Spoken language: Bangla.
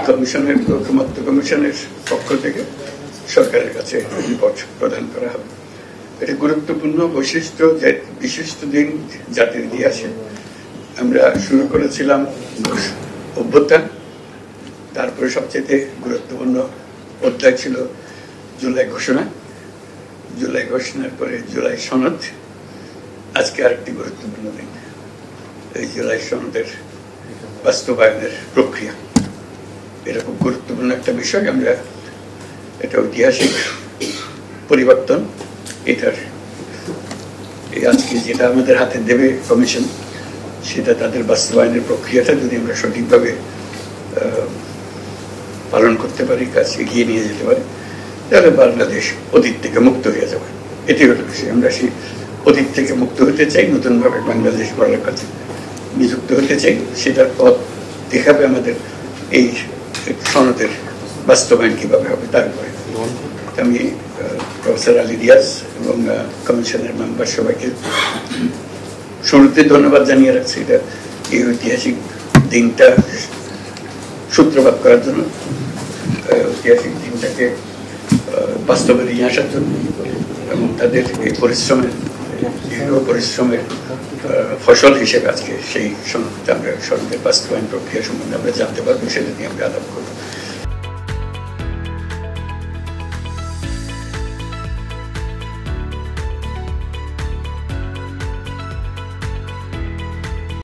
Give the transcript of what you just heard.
কমিশনের ঐকমত্য কমিশনের পক্ষ থেকে সরকারের কাছে রিপোর্ট প্রদান করা হবে। এটা গুরুত্বপূর্ণ বৈশিষ্ট্য, বিশিষ্ট দিন জাতির ইতিহাসে। আমরা শুরু করেছিলাম অভ্যুত্থান, তারপরে সবচেয়ে গুরুত্বপূর্ণ অধ্যায় ছিল জুলাই ঘোষণা, জুলাই ঘোষণার পরে জুলাই সনদ। আজকে আরেকটি গুরুত্বপূর্ণ দিন, এই জুলাই সনদের বাস্তবায়নের প্রক্রিয়া। এটা খুব গুরুত্বপূর্ণ একটা বিষয়। আমরা এটা ঐতিহাসিক পরিবর্তন। এটার আজকে যেটা আমাদের হাতে দেবে কমিশন, সেটা তাদের বাস্তবায়নের প্রক্রিয়াটা যদি আমরা সঠিকভাবে পালন করতে পারি, কাজ এগিয়ে নিয়ে যেতে পারি, তাহলে বাংলাদেশ অতীত থেকে মুক্ত হয়ে যাবে। এটি হলো বিষয়। আমরা সেই অতীত থেকে মুক্ত হতে চাই, নতুনভাবে বাংলাদেশ গড়ার কাছে নিযুক্ত হতে চাই। সেটার পথ দেখাবে আমাদের এই সনদের বাস্তবায়ন কিভাবে হবে। তারপরে আমি প্রফেসর আলী রিয়াজ এবং কমিশনের মেম্বার সবাইকে শুরুতে ধন্যবাদ জানিয়ে রাখছি, এটা এই ঐতিহাসিক দিনটা সূত্রপাত করার জন্য, ঐতিহাসিক দিনটাকে বাস্তবে নিয়ে আসার জন্য, এবং তাদের এই পরিশ্রমের ফসল হিসেবে আজকে সেই সনদটা আমরা সনদের বাস্তবায়ন প্রক্রিয়া সম্বন্ধে আমরা জানতে পারবো, সেটা নিয়ে আমরা আলাপ করব।